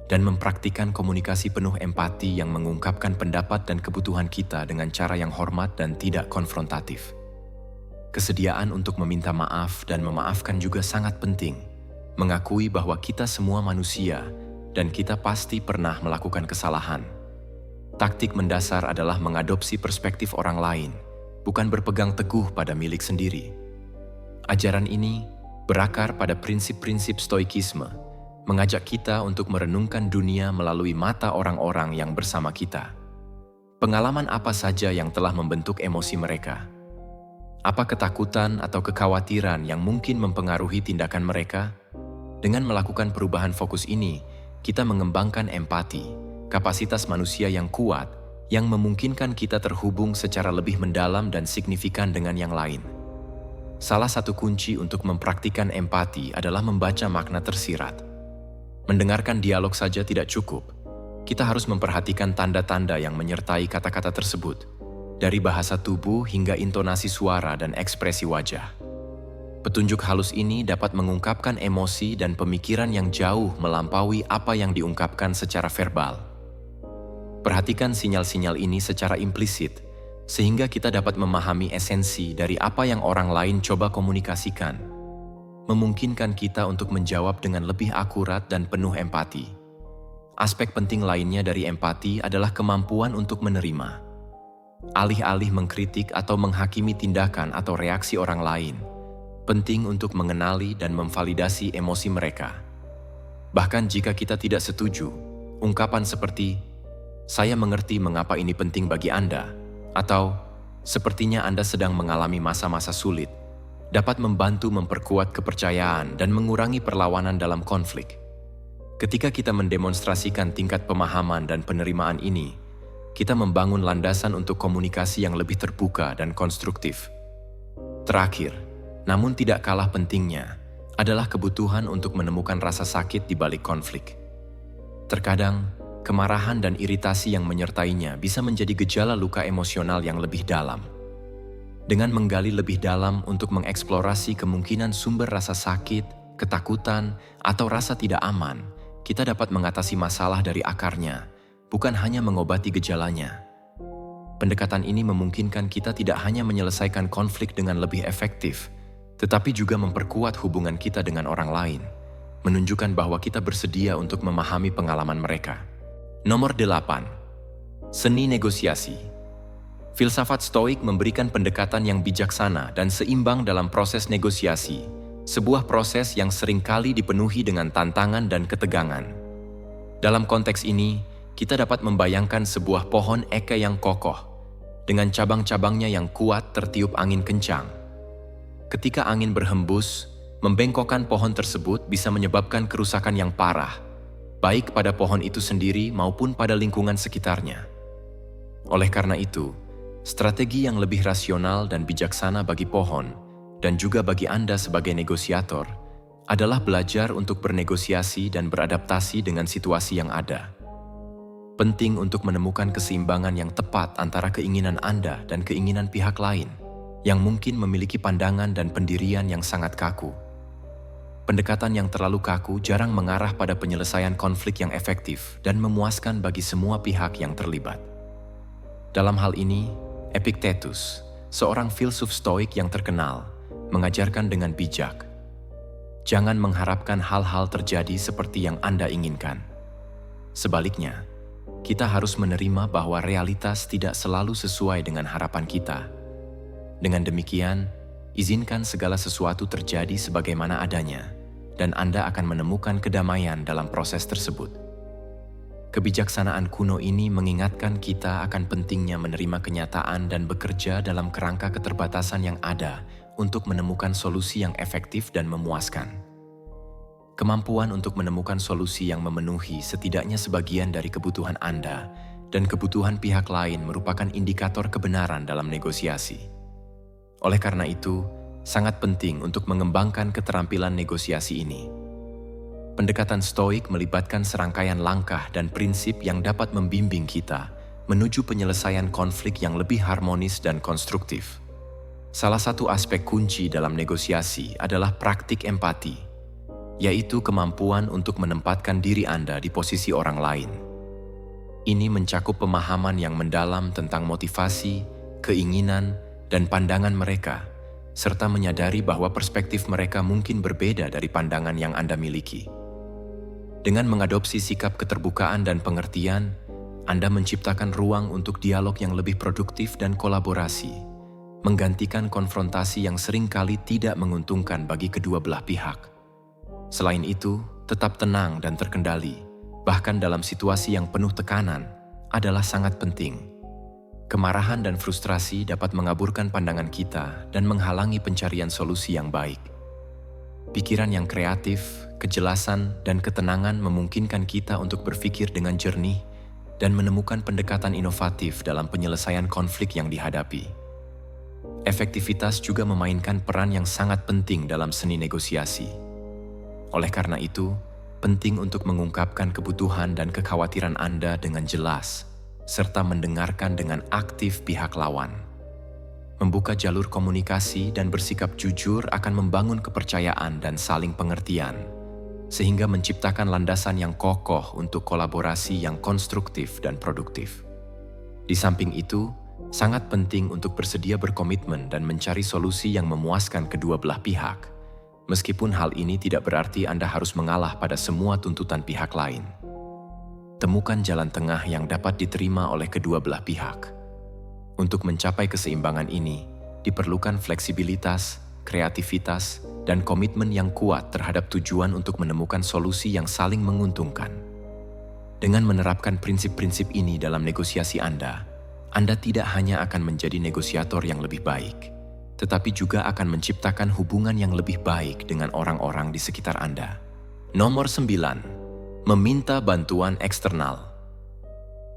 dan mempraktikkan komunikasi penuh empati yang mengungkapkan pendapat dan kebutuhan kita dengan cara yang hormat dan tidak konfrontatif. Kesediaan untuk meminta maaf dan memaafkan juga sangat penting, mengakui bahwa kita semua manusia dan kita pasti pernah melakukan kesalahan. Taktik mendasar adalah mengadopsi perspektif orang lain, bukan berpegang teguh pada milik sendiri. Ajaran ini berakar pada prinsip-prinsip stoikisme, mengajak kita untuk merenungkan dunia melalui mata orang-orang yang bersama kita. Pengalaman apa saja yang telah membentuk emosi mereka? Apa ketakutan atau kekhawatiran yang mungkin mempengaruhi tindakan mereka? Dengan melakukan perubahan fokus ini, kita mengembangkan empati, kapasitas manusia yang kuat, yang memungkinkan kita terhubung secara lebih mendalam dan signifikan dengan yang lain. Salah satu kunci untuk mempraktikkan empati adalah membaca makna tersirat. Mendengarkan dialog saja tidak cukup. Kita harus memperhatikan tanda-tanda yang menyertai kata-kata tersebut, dari bahasa tubuh hingga intonasi suara dan ekspresi wajah. Petunjuk halus ini dapat mengungkapkan emosi dan pemikiran yang jauh melampaui apa yang diungkapkan secara verbal. Perhatikan sinyal-sinyal ini secara implisit, sehingga kita dapat memahami esensi dari apa yang orang lain coba komunikasikan, memungkinkan kita untuk menjawab dengan lebih akurat dan penuh empati. Aspek penting lainnya dari empati adalah kemampuan untuk menerima. Alih-alih mengkritik atau menghakimi tindakan atau reaksi orang lain, penting untuk mengenali dan memvalidasi emosi mereka. Bahkan jika kita tidak setuju, ungkapan seperti, "Saya mengerti mengapa ini penting bagi Anda," atau "Sepertinya Anda sedang mengalami masa-masa sulit," dapat membantu memperkuat kepercayaan dan mengurangi perlawanan dalam konflik. Ketika kita mendemonstrasikan tingkat pemahaman dan penerimaan ini, kita membangun landasan untuk komunikasi yang lebih terbuka dan konstruktif. Terakhir, namun tidak kalah pentingnya, adalah kebutuhan untuk menemukan rasa sakit di balik konflik. Terkadang, kemarahan dan iritasi yang menyertainya bisa menjadi gejala luka emosional yang lebih dalam. Dengan menggali lebih dalam untuk mengeksplorasi kemungkinan sumber rasa sakit, ketakutan, atau rasa tidak aman, kita dapat mengatasi masalah dari akarnya, bukan hanya mengobati gejalanya. Pendekatan ini memungkinkan kita tidak hanya menyelesaikan konflik dengan lebih efektif, tetapi juga memperkuat hubungan kita dengan orang lain, menunjukkan bahwa kita bersedia untuk memahami pengalaman mereka. Nomor 8. Seni negosiasi. Filsafat Stoik memberikan pendekatan yang bijaksana dan seimbang dalam proses negosiasi, sebuah proses yang seringkali dipenuhi dengan tantangan dan ketegangan. Dalam konteks ini, kita dapat membayangkan sebuah pohon eke yang kokoh, dengan cabang-cabangnya yang kuat tertiup angin kencang. Ketika angin berhembus, membengkokkan pohon tersebut bisa menyebabkan kerusakan yang parah, baik pada pohon itu sendiri maupun pada lingkungan sekitarnya. Oleh karena itu, strategi yang lebih rasional dan bijaksana bagi pohon, dan juga bagi Anda sebagai negosiator, adalah belajar untuk bernegosiasi dan beradaptasi dengan situasi yang ada. Penting untuk menemukan keseimbangan yang tepat antara keinginan Anda dan keinginan pihak lain, yang mungkin memiliki pandangan dan pendirian yang sangat kaku. Pendekatan yang terlalu kaku jarang mengarah pada penyelesaian konflik yang efektif dan memuaskan bagi semua pihak yang terlibat. Dalam hal ini, Epictetus, seorang filsuf Stoik yang terkenal, mengajarkan dengan bijak, "Jangan mengharapkan hal-hal terjadi seperti yang Anda inginkan. Sebaliknya, kita harus menerima bahwa realitas tidak selalu sesuai dengan harapan kita. Dengan demikian, izinkan segala sesuatu terjadi sebagaimana adanya, dan Anda akan menemukan kedamaian dalam proses tersebut." Kebijaksanaan kuno ini mengingatkan kita akan pentingnya menerima kenyataan dan bekerja dalam kerangka keterbatasan yang ada untuk menemukan solusi yang efektif dan memuaskan. Kemampuan untuk menemukan solusi yang memenuhi setidaknya sebagian dari kebutuhan Anda dan kebutuhan pihak lain merupakan indikator kebenaran dalam negosiasi. Oleh karena itu, sangat penting untuk mengembangkan keterampilan negosiasi ini. Pendekatan Stoik melibatkan serangkaian langkah dan prinsip yang dapat membimbing kita menuju penyelesaian konflik yang lebih harmonis dan konstruktif. Salah satu aspek kunci dalam negosiasi adalah praktik empati, yaitu kemampuan untuk menempatkan diri Anda di posisi orang lain. Ini mencakup pemahaman yang mendalam tentang motivasi, keinginan, dan pandangan mereka, serta menyadari bahwa perspektif mereka mungkin berbeda dari pandangan yang Anda miliki. Dengan mengadopsi sikap keterbukaan dan pengertian, Anda menciptakan ruang untuk dialog yang lebih produktif dan kolaborasi, menggantikan konfrontasi yang seringkali tidak menguntungkan bagi kedua belah pihak. Selain itu, tetap tenang dan terkendali, bahkan dalam situasi yang penuh tekanan, adalah sangat penting. Kemarahan dan frustrasi dapat mengaburkan pandangan kita dan menghalangi pencarian solusi yang baik. Pikiran yang kreatif, kejelasan, dan ketenangan memungkinkan kita untuk berpikir dengan jernih dan menemukan pendekatan inovatif dalam penyelesaian konflik yang dihadapi. Efektivitas juga memainkan peran yang sangat penting dalam seni negosiasi. Oleh karena itu, penting untuk mengungkapkan kebutuhan dan kekhawatiran Anda dengan jelas, serta mendengarkan dengan aktif pihak lawan. Membuka jalur komunikasi dan bersikap jujur akan membangun kepercayaan dan saling pengertian, sehingga menciptakan landasan yang kokoh untuk kolaborasi yang konstruktif dan produktif. Di samping itu, sangat penting untuk bersedia berkomitmen dan mencari solusi yang memuaskan kedua belah pihak, meskipun hal ini tidak berarti Anda harus mengalah pada semua tuntutan pihak lain. Temukan jalan tengah yang dapat diterima oleh kedua belah pihak. Untuk mencapai keseimbangan ini, diperlukan fleksibilitas, kreativitas, dan komitmen yang kuat terhadap tujuan untuk menemukan solusi yang saling menguntungkan. Dengan menerapkan prinsip-prinsip ini dalam negosiasi Anda tidak hanya akan menjadi negosiator yang lebih baik, tetapi juga akan menciptakan hubungan yang lebih baik dengan orang-orang di sekitar Anda. Nomor 9. Meminta bantuan eksternal.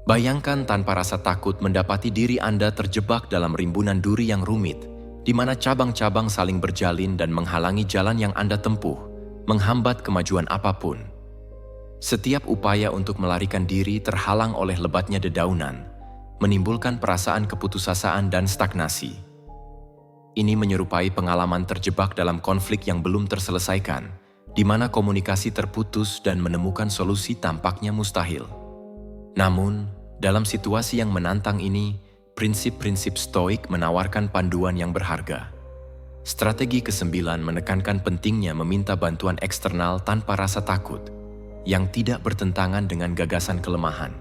Bayangkan tanpa rasa takut mendapati diri Anda terjebak dalam rimbunan duri yang rumit, di mana cabang-cabang saling berjalin dan menghalangi jalan yang Anda tempuh, menghambat kemajuan apapun. Setiap upaya untuk melarikan diri terhalang oleh lebatnya dedaunan, menimbulkan perasaan keputusasaan dan stagnasi. Ini menyerupai pengalaman terjebak dalam konflik yang belum terselesaikan, di mana komunikasi terputus dan menemukan solusi tampaknya mustahil. Namun, dalam situasi yang menantang ini, prinsip-prinsip Stoik menawarkan panduan yang berharga. Strategi ke-9 menekankan pentingnya meminta bantuan eksternal tanpa rasa takut, yang tidak bertentangan dengan gagasan kelemahan.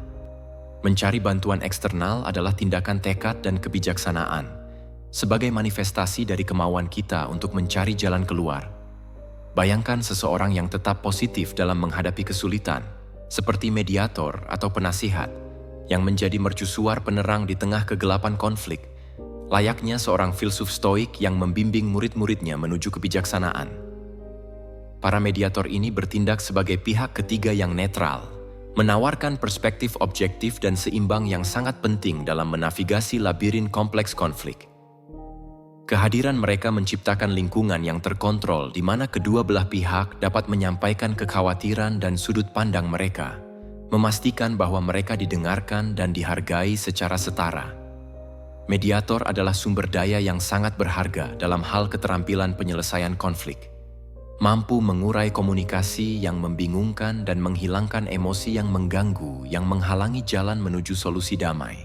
Mencari bantuan eksternal adalah tindakan tekad dan kebijaksanaan, sebagai manifestasi dari kemauan kita untuk mencari jalan keluar. Bayangkan seseorang yang tetap positif dalam menghadapi kesulitan, seperti mediator atau penasihat, yang menjadi mercusuar penerang di tengah kegelapan konflik, layaknya seorang filsuf Stoik yang membimbing murid-muridnya menuju kebijaksanaan. Para mediator ini bertindak sebagai pihak ketiga yang netral, menawarkan perspektif objektif dan seimbang yang sangat penting dalam menavigasi labirin kompleks konflik. Kehadiran mereka menciptakan lingkungan yang terkontrol di mana kedua belah pihak dapat menyampaikan kekhawatiran dan sudut pandang mereka, memastikan bahwa mereka didengarkan dan dihargai secara setara. Mediator adalah sumber daya yang sangat berharga dalam hal keterampilan penyelesaian konflik. Mampu mengurai komunikasi yang membingungkan dan menghilangkan emosi yang mengganggu yang menghalangi jalan menuju solusi damai.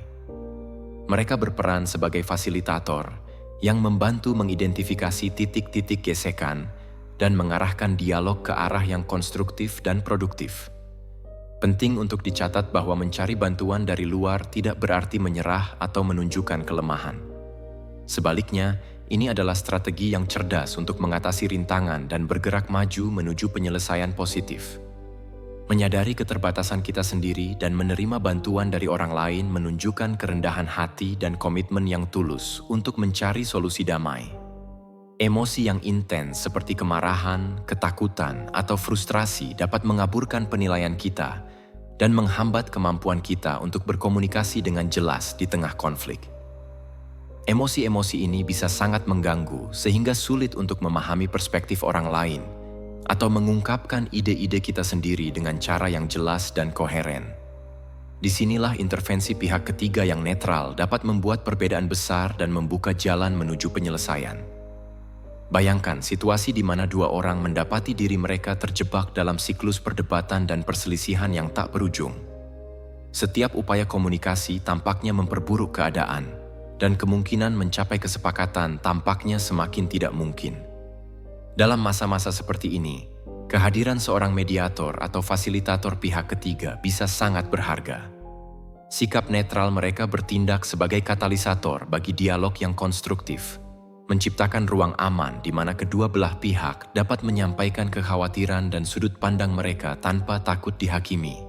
Mereka berperan sebagai fasilitator yang membantu mengidentifikasi titik-titik gesekan dan mengarahkan dialog ke arah yang konstruktif dan produktif. Penting untuk dicatat bahwa mencari bantuan dari luar tidak berarti menyerah atau menunjukkan kelemahan. Sebaliknya, ini adalah strategi yang cerdas untuk mengatasi rintangan dan bergerak maju menuju penyelesaian positif. Menyadari keterbatasan kita sendiri dan menerima bantuan dari orang lain menunjukkan kerendahan hati dan komitmen yang tulus untuk mencari solusi damai. Emosi yang intens seperti kemarahan, ketakutan, atau frustrasi dapat mengaburkan penilaian kita dan menghambat kemampuan kita untuk berkomunikasi dengan jelas di tengah konflik. Emosi-emosi ini bisa sangat mengganggu sehingga sulit untuk memahami perspektif orang lain atau mengungkapkan ide-ide kita sendiri dengan cara yang jelas dan koheren. Disinilah intervensi pihak ketiga yang netral dapat membuat perbedaan besar dan membuka jalan menuju penyelesaian. Bayangkan situasi di mana dua orang mendapati diri mereka terjebak dalam siklus perdebatan dan perselisihan yang tak berujung. Setiap upaya komunikasi tampaknya memperburuk keadaan, dan kemungkinan mencapai kesepakatan tampaknya semakin tidak mungkin. Dalam masa-masa seperti ini, kehadiran seorang mediator atau fasilitator pihak ketiga bisa sangat berharga. Sikap netral mereka bertindak sebagai katalisator bagi dialog yang konstruktif, menciptakan ruang aman di mana kedua belah pihak dapat menyampaikan kekhawatiran dan sudut pandang mereka tanpa takut dihakimi.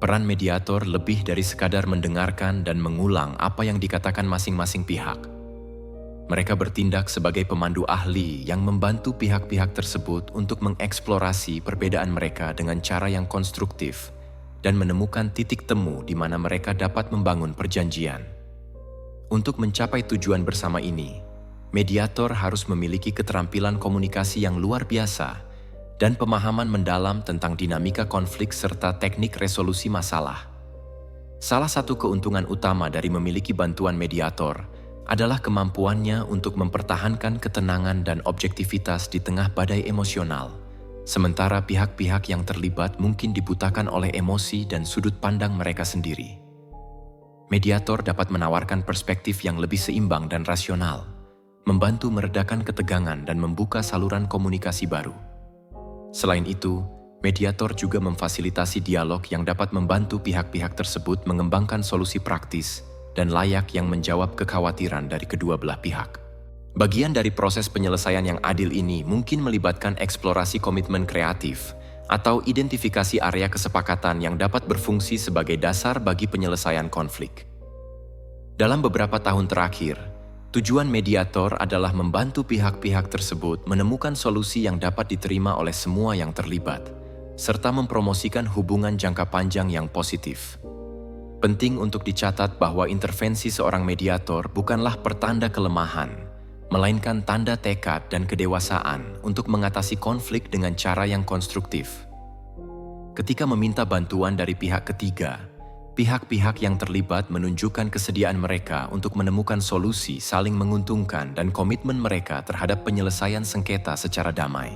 Peran mediator lebih dari sekadar mendengarkan dan mengulang apa yang dikatakan masing-masing pihak. Mereka bertindak sebagai pemandu ahli yang membantu pihak-pihak tersebut untuk mengeksplorasi perbedaan mereka dengan cara yang konstruktif dan menemukan titik temu di mana mereka dapat membangun perjanjian. Untuk mencapai tujuan bersama ini, mediator harus memiliki keterampilan komunikasi yang luar biasa dan pemahaman mendalam tentang dinamika konflik serta teknik resolusi masalah. Salah satu keuntungan utama dari memiliki bantuan mediator adalah kemampuannya untuk mempertahankan ketenangan dan objektivitas di tengah badai emosional, sementara pihak-pihak yang terlibat mungkin dibutakan oleh emosi dan sudut pandang mereka sendiri. Mediator dapat menawarkan perspektif yang lebih seimbang dan rasional, membantu meredakan ketegangan dan membuka saluran komunikasi baru. Selain itu, mediator juga memfasilitasi dialog yang dapat membantu pihak-pihak tersebut mengembangkan solusi praktis dan layak yang menjawab kekhawatiran dari kedua belah pihak. Bagian dari proses penyelesaian yang adil ini mungkin melibatkan eksplorasi komitmen kreatif atau identifikasi area kesepakatan yang dapat berfungsi sebagai dasar bagi penyelesaian konflik. Dalam beberapa tahun terakhir, tujuan mediator adalah membantu pihak-pihak tersebut menemukan solusi yang dapat diterima oleh semua yang terlibat, serta mempromosikan hubungan jangka panjang yang positif. Penting untuk dicatat bahwa intervensi seorang mediator bukanlah pertanda kelemahan, melainkan tanda tekad dan kedewasaan untuk mengatasi konflik dengan cara yang konstruktif. Ketika meminta bantuan dari pihak ketiga, pihak-pihak yang terlibat menunjukkan kesediaan mereka untuk menemukan solusi saling menguntungkan dan komitmen mereka terhadap penyelesaian sengketa secara damai.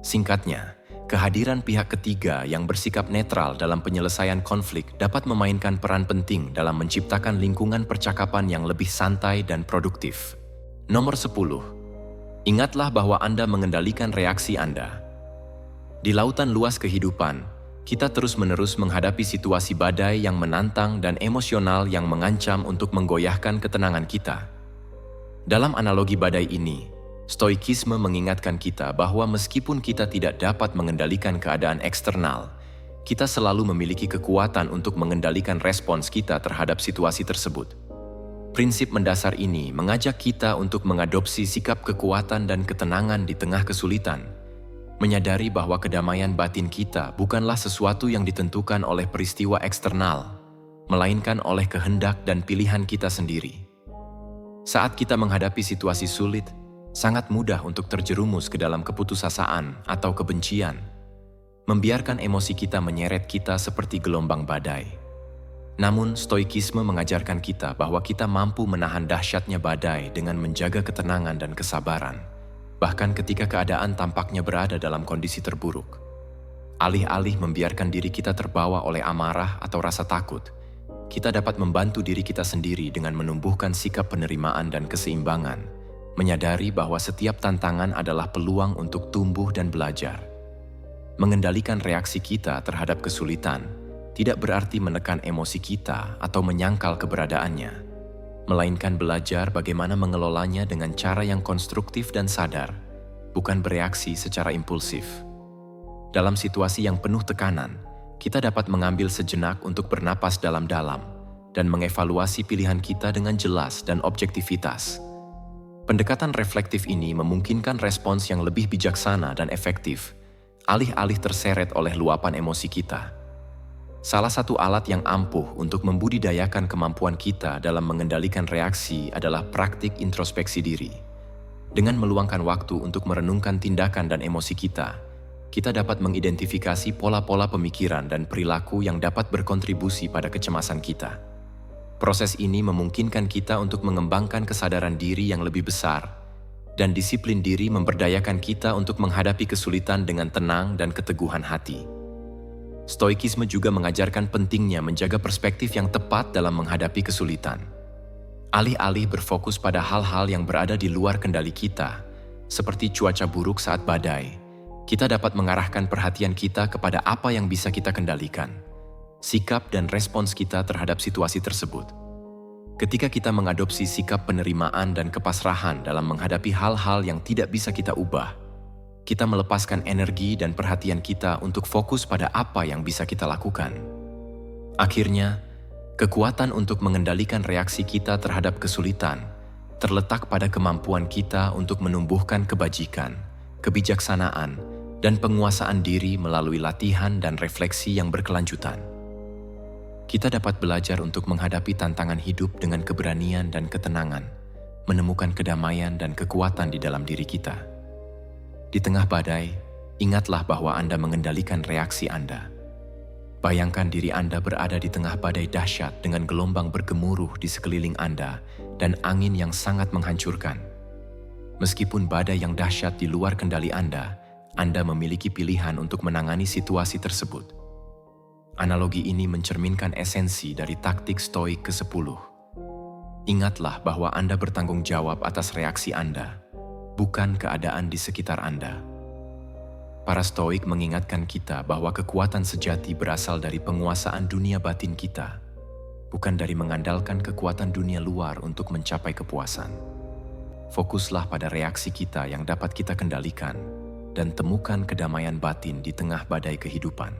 Singkatnya, kehadiran pihak ketiga yang bersikap netral dalam penyelesaian konflik dapat memainkan peran penting dalam menciptakan lingkungan percakapan yang lebih santai dan produktif. Nomor 10. Ingatlah bahwa Anda mengendalikan reaksi Anda. Di lautan luas kehidupan, kita terus-menerus menghadapi situasi badai yang menantang dan emosional yang mengancam untuk menggoyahkan ketenangan kita. Dalam analogi badai ini, stoikisme mengingatkan kita bahwa meskipun kita tidak dapat mengendalikan keadaan eksternal, kita selalu memiliki kekuatan untuk mengendalikan respons kita terhadap situasi tersebut. Prinsip mendasar ini mengajak kita untuk mengadopsi sikap kekuatan dan ketenangan di tengah kesulitan, menyadari bahwa kedamaian batin kita bukanlah sesuatu yang ditentukan oleh peristiwa eksternal, melainkan oleh kehendak dan pilihan kita sendiri. Saat kita menghadapi situasi sulit, sangat mudah untuk terjerumus ke dalam keputusasaan atau kebencian, membiarkan emosi kita menyeret kita seperti gelombang badai. Namun, stoikisme mengajarkan kita bahwa kita mampu menahan dahsyatnya badai dengan menjaga ketenangan dan kesabaran, bahkan ketika keadaan tampaknya berada dalam kondisi terburuk. Alih-alih membiarkan diri kita terbawa oleh amarah atau rasa takut, kita dapat membantu diri kita sendiri dengan menumbuhkan sikap penerimaan dan keseimbangan, menyadari bahwa setiap tantangan adalah peluang untuk tumbuh dan belajar. Mengendalikan reaksi kita terhadap kesulitan tidak berarti menekan emosi kita atau menyangkal keberadaannya, melainkan belajar bagaimana mengelolanya dengan cara yang konstruktif dan sadar, bukan bereaksi secara impulsif. Dalam situasi yang penuh tekanan, kita dapat mengambil sejenak untuk bernapas dalam-dalam dan mengevaluasi pilihan kita dengan jelas dan objektivitas. Pendekatan reflektif ini memungkinkan respons yang lebih bijaksana dan efektif, alih-alih terseret oleh luapan emosi kita. Salah satu alat yang ampuh untuk membudidayakan kemampuan kita dalam mengendalikan reaksi adalah praktik introspeksi diri. Dengan meluangkan waktu untuk merenungkan tindakan dan emosi kita dapat mengidentifikasi pola-pola pemikiran dan perilaku yang dapat berkontribusi pada kecemasan kita. Proses ini memungkinkan kita untuk mengembangkan kesadaran diri yang lebih besar, dan disiplin diri memberdayakan kita untuk menghadapi kesulitan dengan tenang dan keteguhan hati. Stoikisme juga mengajarkan pentingnya menjaga perspektif yang tepat dalam menghadapi kesulitan. Alih-alih berfokus pada hal-hal yang berada di luar kendali kita, seperti cuaca buruk saat badai, kita dapat mengarahkan perhatian kita kepada apa yang bisa kita kendalikan, sikap dan respons kita terhadap situasi tersebut. Ketika kita mengadopsi sikap penerimaan dan kepasrahan dalam menghadapi hal-hal yang tidak bisa kita ubah, kita melepaskan energi dan perhatian kita untuk fokus pada apa yang bisa kita lakukan. Akhirnya, kekuatan untuk mengendalikan reaksi kita terhadap kesulitan terletak pada kemampuan kita untuk menumbuhkan kebajikan, kebijaksanaan, dan penguasaan diri melalui latihan dan refleksi yang berkelanjutan. Kita dapat belajar untuk menghadapi tantangan hidup dengan keberanian dan ketenangan, menemukan kedamaian dan kekuatan di dalam diri kita. Di tengah badai, ingatlah bahwa Anda mengendalikan reaksi Anda. Bayangkan diri Anda berada di tengah badai dahsyat dengan gelombang bergemuruh di sekeliling Anda dan angin yang sangat menghancurkan. Meskipun badai yang dahsyat di luar kendali Anda memiliki pilihan untuk menangani situasi tersebut. Analogi ini mencerminkan esensi dari taktik stoik ke-10. Ingatlah bahwa Anda bertanggung jawab atas reaksi Anda, bukan keadaan di sekitar Anda. Para stoik mengingatkan kita bahwa kekuatan sejati berasal dari penguasaan dunia batin kita, bukan dari mengandalkan kekuatan dunia luar untuk mencapai kepuasan. Fokuslah pada reaksi kita yang dapat kita kendalikan, dan temukan kedamaian batin di tengah badai kehidupan.